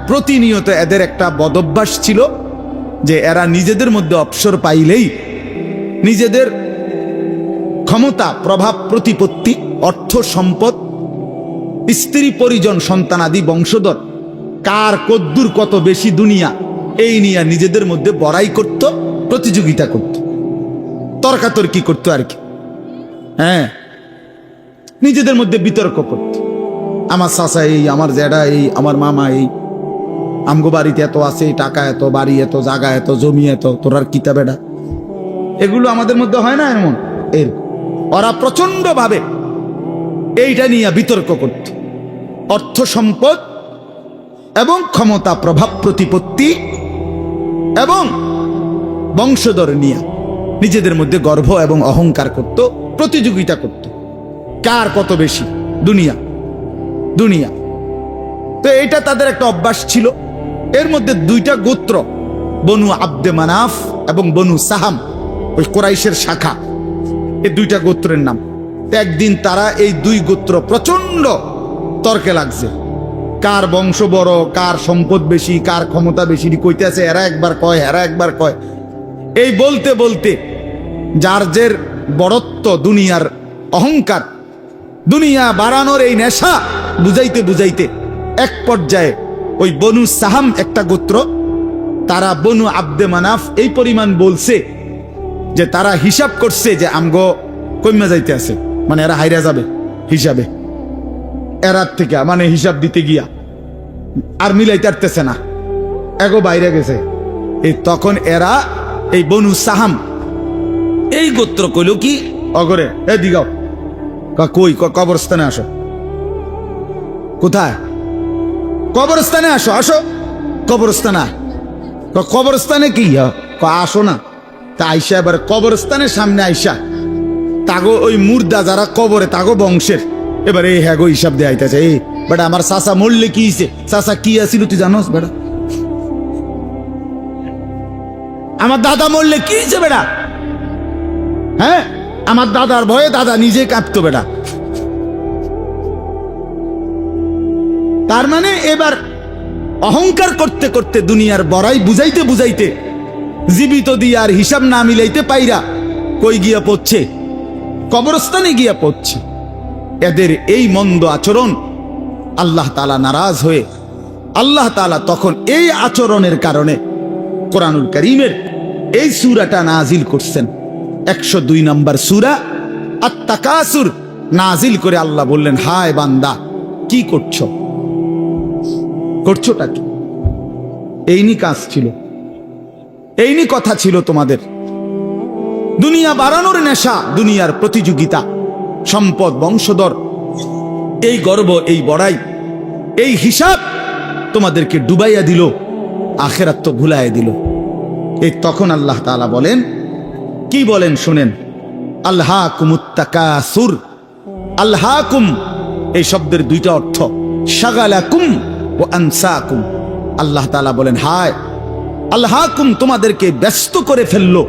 [SPEAKER 1] প্রতিনিয়ত, এদের একটা বদভ্যাস ছিল যে এরা নিজেদের মধ্যে অবসর পাইলেই নিজেদের ক্ষমতা, প্রভাব, প্রতিপত্তি, অর্থ সম্পদ, স্ত্রী পরিজন, সন্তানাদি, বংশধর, কার কদ্দুর কত বেশি দুনিয়া, এই নিয়ে নিজেদের মধ্যে বড়াই করত, প্রতিযোগিতা করত, তর্কাতর্কি করতো আর কি। হ্যাঁ, নিজেদের মধ্যে বিতর্ক করত। আমার চাচা এই, আমার জেডা এই, আমার মামা এই, আমগো বাড়িতে এত আছে, টাকা এত, বাড়ি এত, জায়গা এত, জমি এত, তোরার কিতাবেডা। এগুলো আমাদের মধ্যে হয় না এমন? এর ওরা প্রচন্ড ভাবে এইটা নিয়ে বিতর্ক করত। অর্থ সম্পদ এবং ক্ষমতা, প্রভাব, প্রতিপত্তি এবং বংশধর নিয়ে নিজেদের মধ্যে গর্ব এবং অহংকার করত, প্রতিযোগিতা করত, কার কত বেশি দুনিয়া দুনিয়া। তো এটা তাদের একটা অভ্যাস ছিল। এর মধ্যে দুইটা গোত্র, বনু আব্দে মানাফ এবং বনু সাহাম, ওই কোরাইশের শাখা, এই দুইটা গোত্রের নাম। একদিন তারা এই দুই গোত্র প্রচন্ড তর্কে লাগছে, কার বংশ বড়, কার সম্পদ বেশি, কার ক্ষমতা বেশি কইতেছে। এরা একবার কয়, এরা একবার কয়। এই বলতে বলতে যার জের বড়ত্ব, দুনিয়ার অহংকার, দুনিয়া বাড়ানোর এই নেশা বুঝাইতে বুঝাইতে এক পর্যায়ে ওই বনু সাহাম একটা গোত্র, তারা বনু আব্দে মানাফ এই পরিমাণ বলছে যে তারা হিসাব করছে যে আমগো কইমা যাইতে আছে, মানে এরা হাইরা যাবে হিসাবে, এরার থেকে মানে হিসাব দিতে গিয়া আর মিলাইতে পারতেছে না, এগো বাইরে গেছে। এই তখন এরা এই বনু সাহাম এই গোত্র কইল কি অগরে, এ দিগাও, কই কবরস্থানে আসো। কোথায়? কবরস্থানে আসো, আসো কবরস্থানে। কবরস্থানে কি আসো না? তা আইসা এবার কবরস্থানের সামনে আইসা তাগো ওই মুর্দা যারা কবরে তাগো বংশের এবারে এই হ্যাগো হিসাব দিয়ে আইতেছে। এই বেটা আমার চাচা মরলে কি হইছে, চাচা কি আছিল তুই জানোস বেটা? আমার দাদা মরলে কি হয়েছে বেটা? হ্যাঁ, আমার দাদার ভয়ে দাদা নিজে কাঁপতো বেটা। তার মানে এবার অহংকার করতে করতে দুনিয়ার বড়াই বুঝাইতে বুঝাইতে জীবিত দিয়ে আর হিসাব না মিলাইতে পাইরা কই গিয়া পড়ছে? কবরস্থানে গিয়া পড়ছে। এদের এই মন্দ আচরণ আল্লাহ তাআলা নারাজ হয়ে আল্লাহ তাআলা তখন এই আচরণের কারণে কোরআনুল কারীমের এই সূরাটা নাজিল করছেন। 102 নম্বর সূরা আত-তাকাসুর নাজিল করে আল্লাহ বললেন, হায় বান্দা কি করছো, করছোটা কি? এইনি কাজ ছিল, এইনি কথা ছিল তোমাদের। দুনিয়া বাড়ানোর নেশা, দুনিয়ার প্রতিযোগিতা, সম্পদ, বংশধর, এই গর্ব, এই বড়াই, এই হিসাব তোমাদেরকে ডুবাইয়া দিল, আখিরাত তো ভুলাইয়া দিল। এই তখন আল্লাহ তাআলা বলেন, কি বলেন শুনেন, আলহাকুমুত তাকাসুর। আলহাকুম এই শব্দের দুইটা অর্থ, শাগালাকুম ও আনসাকুম। আল্লাহ তাআলা বলেন, হায় আলহাকুম তোমাদেরকে ব্যস্ত করে ফেললো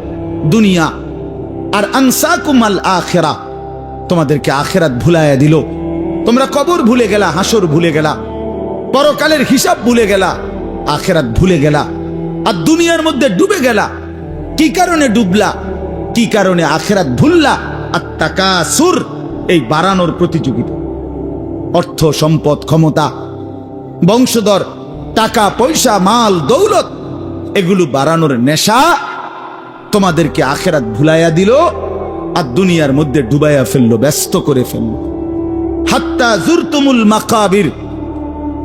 [SPEAKER 1] দুনিয়া, আর আনসাকুম আল আখিরা তোমাদেরকে আখিরাত ভুলাইয়া দিল। তোমরা কবর ভুলে গেলা, হাসর ভুলে গেলা, পরকালের হিসাব ভুলে গেলা, আখিরাত ভুলে গেলা, আর দুনিয়ার মধ্যে ডুবে গেলা। কি কারণে ডুবলা? কি কারণে আখিরাত ভুললা? আত-তাকাসুর এই বাড়ানোর প্রতিযোগিতা, অর্থ সম্পদ, ক্ষমতা, বংশধর, টাকা পয়সা, মাল দৌলত, এগুলো বাড়ানোর নেশা তোমাদেরকে আখিরাত ভুলাইয়া দিল আর দুনিয়ার মধ্যে ডুবাইয়া ফেললো, ব্যস্ত করে ফেললো। হাত্তা জুরতুমুল মাকাবির।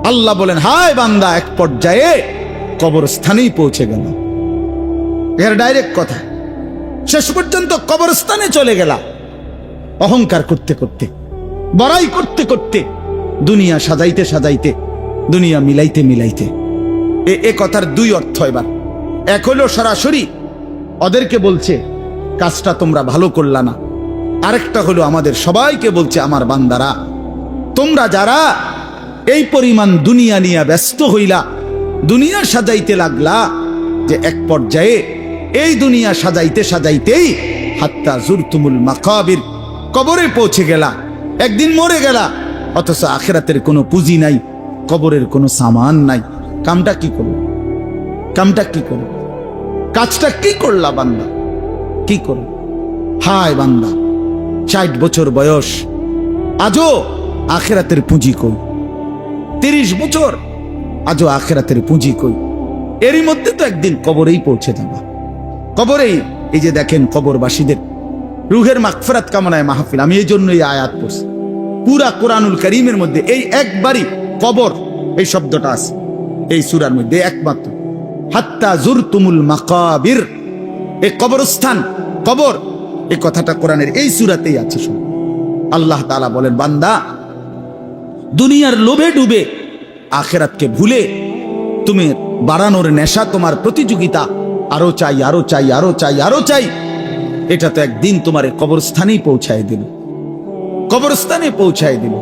[SPEAKER 1] আল্লাহ বলেন, হায় বান্দা এক পর্যায়ে কবরস্থানেই পৌঁছে গেল। এর ডাইরেক্ট কথা, শেষ পর্যন্ত কবরস্থানে চলে গেলা। অহংকার করতে করতে, বড়াই করতে করতে, দুনিয়া সাজাইতে সাজাইতে, দুনিয়া মিলাইতে মিলাইতে। এ কথার দুই অর্থ। এবার এক হলো সরাসরি ওদেরকে বলছে কাজটা তোমরা ভালো করলা না, আরেকটা হলো আমাদের সবাইকে বলছে, আমার বান্দারা তোমরা যারা এই পরিমাণ দুনিয়া নিয়ে ব্যস্ত হইলা, দুনিয়া সাজাইতে লাগলা, যে এক পর্যায়ে এই দুনিয়া সাজাইতে সাজাইতেই হাত্তা জুরতুমুল মাকাবির, কবরে পৌঁছে গেলা, একদিন মরে গেলা, অথচ আখিরাতের কোনো পুঁজি নাই, কবরের কোনো সামান নাই। কামটা কি করলো? কামটা কি করলো? কাজটা কি করলা বান্দা? কি করল? হায় বান্দা 60 বছর বয়স, আজও আখিরাতের পুঁজি কই? 30 বছর, আজও আখিরাতের পুঁজি কই? এরই মধ্যে তো একদিন কবরেই পৌঁছে যাবা। কবরেই এই যে দেখেন কবরবাসীদের রুহের মাগফিরাত কামনায় মাহফিল। আমি এই জন্য এই আয়াত পড়ছি। পুরা কোরআনুল কারীমের মধ্যে এই একবারই কবর এই শব্দটা আছে এই সূরার মধ্যে একমাত্র। হাত্তা জুরতুমুল মাকাবির, এই কবরস্থান, কবর, এই কথাটা কোরআনের এই সূরাতেই আছে। আল্লাহ তাআলা বলেন, বান্দা দুনিয়ার লোভে ডুবে আখিরাতকে ভুলে তুমি বাড়ানোর নেশা, তোমার প্রতিযোগিতা, আরো চাই, আরো চাই, আরো চাই, আরো চাই। এটা তো একদিন তোমার কবরস্থানেই পৌঁছায় দিল, কবরস্থানে পৌঁছায় দিল।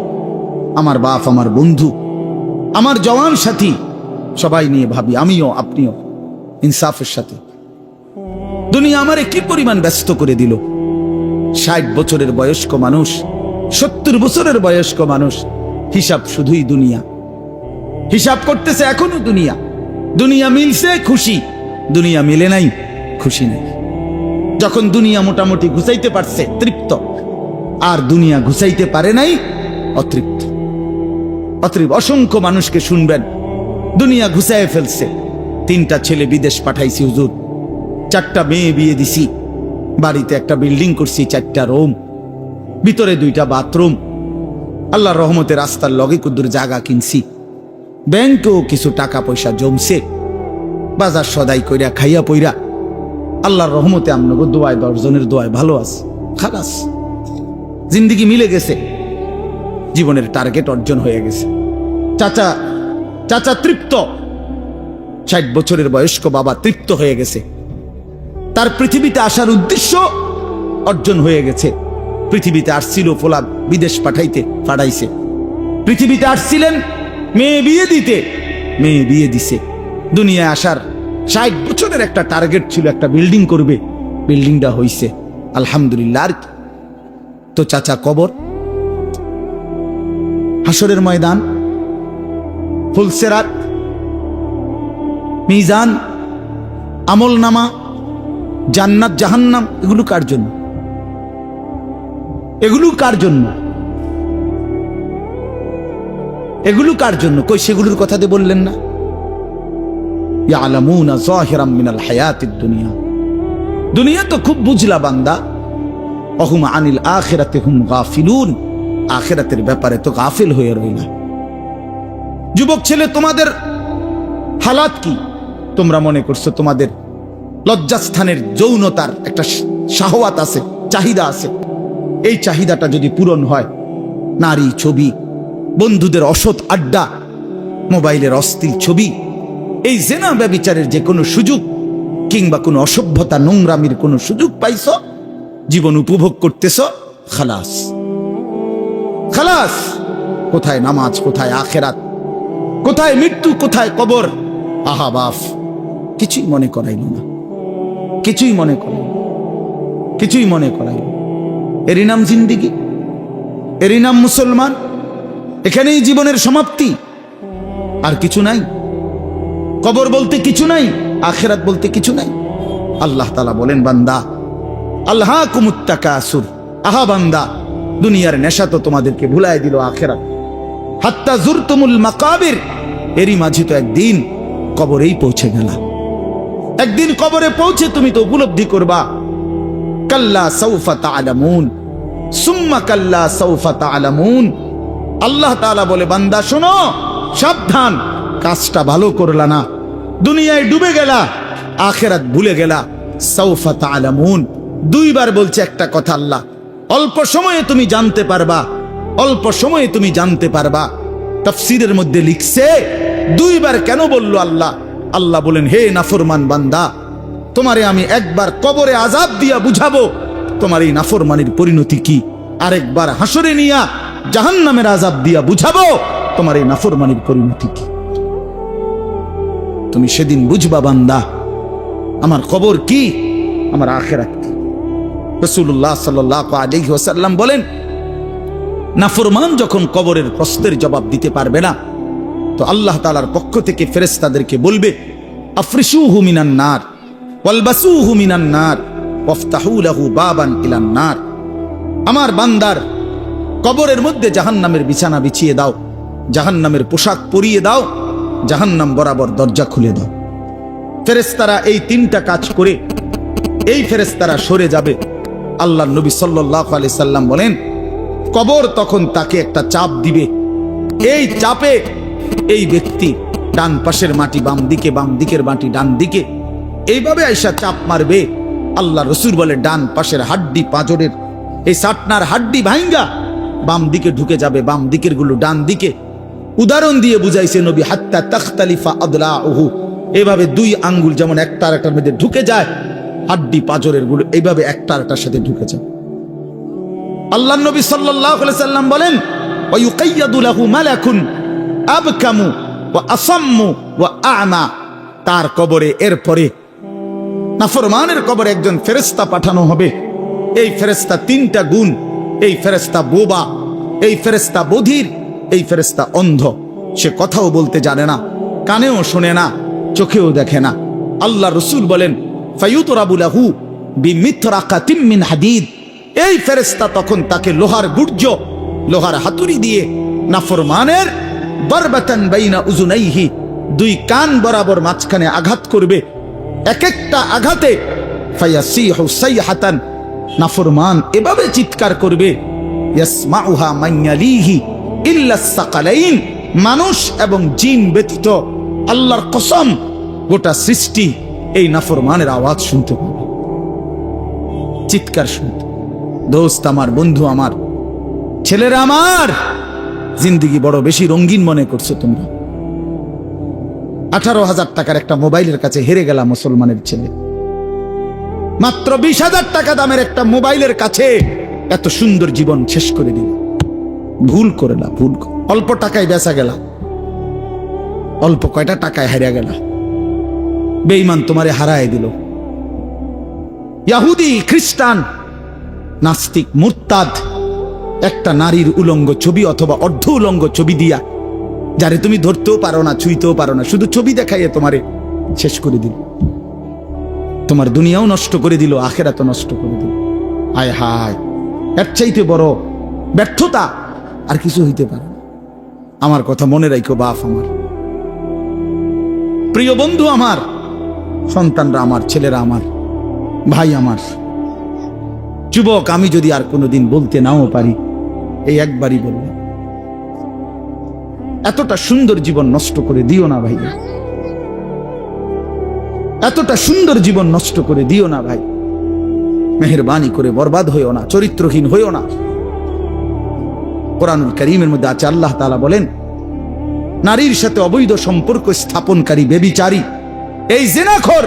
[SPEAKER 1] আমার বাপ, আমার বন্ধু, আমার জওয়ান সাথী, সবাই নিয়ে ভাবি, আমিও আপনিও ইনসাফের সাথে। দুনিয়া আমারে কি পরিমাণ ব্যস্ত করে দিল। 60 বছরের বয়স্ক মানুষ, 70 বছরের বয়স্ক মানুষ, হিসাব শুধুই দুনিয়া, হিসাব করতেছে এখনো দুনিয়া। দুনিয়া মিলছে খুশি, দুনিয়া মিলে নাই খুশি নাই। যখন দুনিয়া মোটামুটি ঘুষাইতে পারছে তৃপ্ত, আর দুনিয়া ঘুষাইতে পারে নাই অতৃপ্ত। অতৃপ্ত অসংখ্য মানুষকে শুনবেন দুনিয়া ঘুষায় ফেলছে। 3টা ছেলে বিদেশ পাঠাইছি হুজুর, 4টা মেয়ে বিয়ে দিছি, বাড়িতে একটা বিল্ডিং করছি, 4টা রুম, ভিতরে 2টা বাথরুম, আল্লাহর রহমতে রাস্তার লগে কুদ্দুর জায়গা কিনছি, ব্যাংকেও কিছু টাকা পয়সা জমছে, বাজার সদাই কইরা খাইয়া পইরা আল্লাহর রহমতে আমনগো দোয়ায় 10 জনের দোয়ায় ভালো আছে, খালাস জিন্দেগি মিলে গেছে, জীবনের টার্গেট অর্জন হয়ে গেছে। চাচা চাচা তৃপ্ত, 60 বছরের বয়স্ক বাবা তৃপ্ত হয়ে গেছে, তার পৃথিবীতে আসার উদ্দেশ্য অর্জন হয়ে গেছে। পৃথিবীতে আসছিল ফোলা বিদেশ পাঠাইছে, পৃথিবীতে আসছিলেন মেয়ে বিয়ে দিতে, মেয়ে বিয়ে দিছে। দুনিয়ায় আসার 60 বছরের একটা টার্গেট ছিল, একটা বিল্ডিং করবে, বিল্ডিংটা হইছে আলহামদুলিল্লাহ। আর তো চাচা কবর, হাসরের ময়দান, ফুলসেরাত, মিজান, আমল নামা, জান্নাত জাহান্নাম, এগুলো কার জন্য? এগুলো কার জন্য? এগুলো কার জন্য? কই সেগুলোর কথা দিয়ে বললেন না? ইয়ালামুনা যাহিরাম মিনাল হায়াতিদ দুনিয়া, দুনিয়া তো খুব বুঝলা বান্দা, অহুম আনিল আখিরাতি হুম গাফিলুন, আখিরাতের ব্যাপারে তো গাফিল হয়ে রইলা। যুবক ছেলে, তোমাদের হালাত কি? তোমরা মনে করছো তোমাদের লজ্জাস্থানের যৌনতার একটা শাহওয়াত আছে, চাহিদা আছে, এই চাহিদাটা যদি পূরণ হয়, নারী, ছবি, বন্ধুদের অসৎ আড্ডা, মোবাইলের অশ্লীল ছবি, এই জেনা ব্যভিচারের যে কোনো সুযোগ কিংবা কোনো অসভ্যতা নোংরামির কোনো সুযোগ পাইছ, জীবন উপভোগ করতেছ, খালাস খালাস। কোথায় নামাজ, কোথায় আখেরাত, কোথায় মৃত্যু, কোথায় কবর? আহা বাফ, কিছুই মনে করাইল না, কিছুই মনে করাইল, কিছুই মনে করাইল। এরই নাম জিন্দিগি, এরই নাম মুসলমান। এখানেই জীবনের সমাপ্তি, আর কিছু নাই। কবর বলতে কিছু নাই, আখিরাত বলতে কিছু নাই। আল্লাহ তাআলা বলেন, বান্দা আল্লাহকুমুত তাকাসুর, আহা বান্দা, দুনিয়ার নেশা তো তোমাদেরকে ভুলায় দিল আখিরাত। হাত্তা জুরতুমুল মাকাবির, এরই মাঝে তো একদিন কবরেই পৌঁছে গেলা। একদিন কবরে পৌঁছে তুমি তো উপলব্ধি করবা, কাল্লা সাউফা তা'লামুন সুম্মা কাল্লা সাউফা তা'লামুন। আল্লাহ তাআলা বলে, বান্দা শোনো, সাবধান, কাজটা ভালো করলা না, দুনিয়ায় ডুবে গেলা, আখিরাত ভুলে গেলা। সাউফা তা'লামুন 2 বার বলছে একটা কথা আল্লাহ, অল্প সময়ে তুমি জানতে পারবা, অল্প সময়ে তুমি জানতে পারবা। তাফসীরের মধ্যে লিখছে 2 বার কেন বলল আল্লাহ? আল্লাহ বলেন, হে নাফরমান বান্দা, তোমারে আমি একবার কবরে আযাব দিয়া বুঝাবো তোমার এই নাফরমানির পরিণতি কি, আরেকবার হাসরে নিয়া জাহান্নামের আযাব দিয়া বুঝাবো তোমার এই নাফরমানির পরিণতি কি। তুমি সেদিন বুঝবা বান্দা, আমার কবর কি, আমার আখিরাত কি। রাসূলুল্লাহ সাল্লাল্লাহু আলাইহি ওয়াসাল্লাম বলেন, নাফরমান যখন কবরের প্রশ্নের জবাব দিতে পারবে না, তো আল্লাহ তাআলার পক্ষ থেকে ফেরেশতাদেরকে বলবে, আফরিশুহু মিনান নার ওয়ালবাসুহু মিনান নার ওয়াফতাহু লাহু বাবান ইলান নার। আমার বান্দার কবরের মধ্যে জাহান্নামের বিছানা বিছিয়ে দাও, জাহান্নামের পোশাক পরিয়ে দাও, জাহান্নাম বরাবর দরজা খুলে দাও। ফেরেশতারা এই 3টা কাজ করে এই ফেরেশতারা সরে যাবে। আল্লাহর নবী সাল্লাল্লাহু আলাইহি সাল্লাম বলেন, কবর তখন তাকে একটা চাপ দিবে, এই চাপে এই ব্যক্তি ডান পাশের মাটি বাম দিকে, বাম দিকের মাটি ডান দিকে, এইভাবে আইসা চাপ মারবে। আল্লাহ রাসূল বলে, ডান পাশের হাড্ডি, পাঁজরের এই সাটনার হাড্ডি ভাঙ্গা বাম দিকে ঢুকে যাবে, বাম দিকের গুলো ডান দিকে। উদাহরণ দিয়ে বুঝাইছে নবী, হাত্তা তাখতালিফা আদলাউহু, এভাবে দুই আঙ্গুল যেমন একটা আর একটার মধ্যে ঢুকে যায়, হাড্ডি পাঁজরের গুলো এইভাবে একটা আর একটার সাথে ঢুকে যায়। আল্লাহ নবী সাল্লাল্লাহু আলাইহি সাল্লাম বলেন, ওয়া ইউকাইয়াদু লাহু মালাকুন আবকামু ওয়া আসাম্মু ওয়া আ'মা। তার কবরে এরপরে নাফরমানের কবরে একজন ফেরেশতা পাঠানো হবে। এই ফেরেশতা তিনটা গুণ, এই ফেরেশতা বোবা, এই ফেরেশতা বধির, এই ফেরেশতা অন্ধ। সে কথাও বলতে জানে না, কানেও শোনে না, চোখেও দেখে না। আল্লাহ রাসূল বলেন, ফায়ুতরাবু লাহু বিমিতরাকাতিম মিন হাদিদ। এই ফেরেশতা তখন তাকে লোহার গুর্জ, লোহার হাতুড়ি দিয়ে নাফরমানের বারবাতান বাইনা উযুনাইহি, দুই কান বরাবর মাঝখানে আঘাত করবে। এক একটা আঘাতে ফায়াসিহু সাইহাতান, নাফরমান এভাবে চিৎকার করবে, ইয়াসমাউহা মান ইয়ালিহি ইল্লা সাকালাইন, মানুষ এবং জিন ব্যতীত আল্লাহর কসম গোটা সৃষ্টি এই নাফরমানের আওয়াজ শুনতে পাবে, চিৎকার শুনতে। দোস্ত আমার, বন্ধু আমার, ছেলেরা আমার, জিন্দেগি বড় বেশি রঙিন মনে করছো তোমরা। 18,000 টাকার একটা মোবাইলের কাছে হেরে গেলাম মুসলমানের ছেলে। মাত্র 20,000 টাকা দামের একটা মোবাইলের কাছে এত সুন্দর জীবন শেষ করে দিল। ভুল করে না, ভুল। অল্প টাকায় বেচা গেল, অল্প কয়টা টাকায় হারিয়ে গেল। বেঈমান তোমারে হারায় দিল। ইহুদি, খ্রিস্টান, নাস্তিক, মুরতাদ একটা নারীর উলঙ্গ ছবি অথবা অর্ধ উলঙ্গ ছবি দিয়া, যারে তুমি ধরতেও পারো না, ছুঁইতেও পারো না, শুধু ছবি দেখাইয়ে তোমারে শেষ করে দিল। তোমার দুনিয়াও নষ্ট করে দিল, আখিরাতও নষ্ট করে দিল। হায় হায়, এর চাইতে বড় ব্যর্থতা আর কিছু হইতে পারে না। আমার কথা মনে রাখো বাপ আমার, প্রিয় বন্ধু আমার, সন্তানরা আমার, ছেলেরা আমার, ভাই আমার, যুবক, আমি যদি আর কোনোদিন বলতে নাও পারি, এই একবারই বললাম, এতটা সুন্দর জীবন নষ্ট করে দিও না ভাই, এতটা সুন্দর জীবন নষ্ট করে দিও না ভাই। মেহেরবানি করে বরবাদ হইও না, চরিত্রহীন হইও না। কোরআনুল কারীমের মধ্যে আছে, আল্লাহ তাআলা বলেন, নারীর সাথে অবৈধ সম্পর্ক স্থাপনকারী ব্যভিচারী, এই জিনাখোর,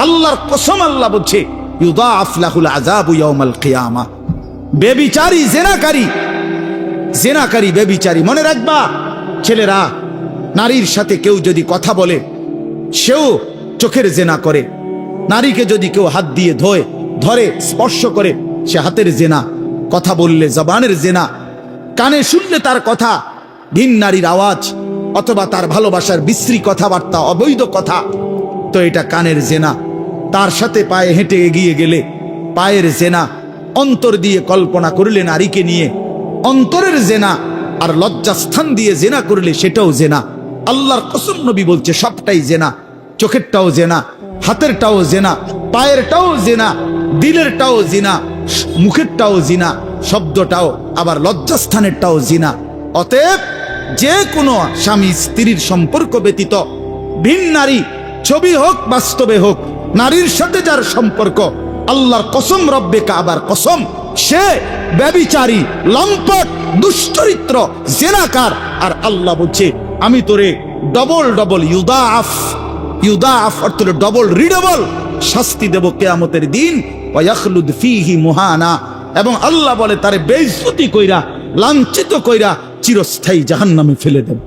[SPEAKER 1] আল্লাহর কসম আল্লাহ বলছে, ইউদাআফ লাহুল আযাবু ইয়াউমাল কিয়ামাহ। ব্যভিচারী, জিনাকারী, জিনাকারী, ব্যভিচারী। মনে রাখবা ছেলেরা, নারীর সাথে কেউ যদি কথা বলে, সেও চোখের জেনা করে। নারীকে যদি কেউ হাত দিয়ে ধরে স্পর্শ করে, সে হাতের জেনা। কথা বললে জবানের জেনা। কানে শুনলে তার কথা, ভিন নারীর আওয়াজ অথবা তার ভালোবাসার বিশ্রী কথাবার্তা, অবৈধ কথা, তো এটা কানের জেনা। তার সাথে পায়ে হেঁটে এগিয়ে গেলে পায়ের জেনা। অন্তর দিয়ে কল্পনা করলে নারীকে নিয়ে, অন্তরের জেনা। আর লজ্জাস্থান দিয়ে জেনা করলে সেটাও জেনা। আল্লাহর কসম, নবী বলছে সবটাই জেনা। চোখেরটাও জেনা, হাতেরটাও জেনা, পায়েরটাও জেনা, দিলেরটাও জিনা, মুখেরটাও জিনা, শব্দটাও, আবার লজ্জাস্থানেরটাও জিনা। অতএব যে কোনো স্বামী স্ত্রীর সম্পর্ক ব্যতীত ভিন নারী, ছবি হোক বাস্তবে হোক, নারীর সাথে যার সম্পর্ক, আল্লাহর কসম, রব্বে কাবার কসম, সে ব্যভিচারী, লম্পট, দুশ্চরিত্র, জেনাকার। আর আল্লাহ বলছে, আমি তোরে ডবল ডবল ইউদাআফ অর্থ হলো ডবল রিডবল শাস্তি দেব কিয়ামতের দিন। ওয়া ইয়াখলুদ ফীহি মুহানা, এবং আল্লাহ বলে তারে বেইজ্জতি কইরা, লাঞ্ছিত কইরা চিরস্থায়ী জাহান্নামে ফেলে দেব।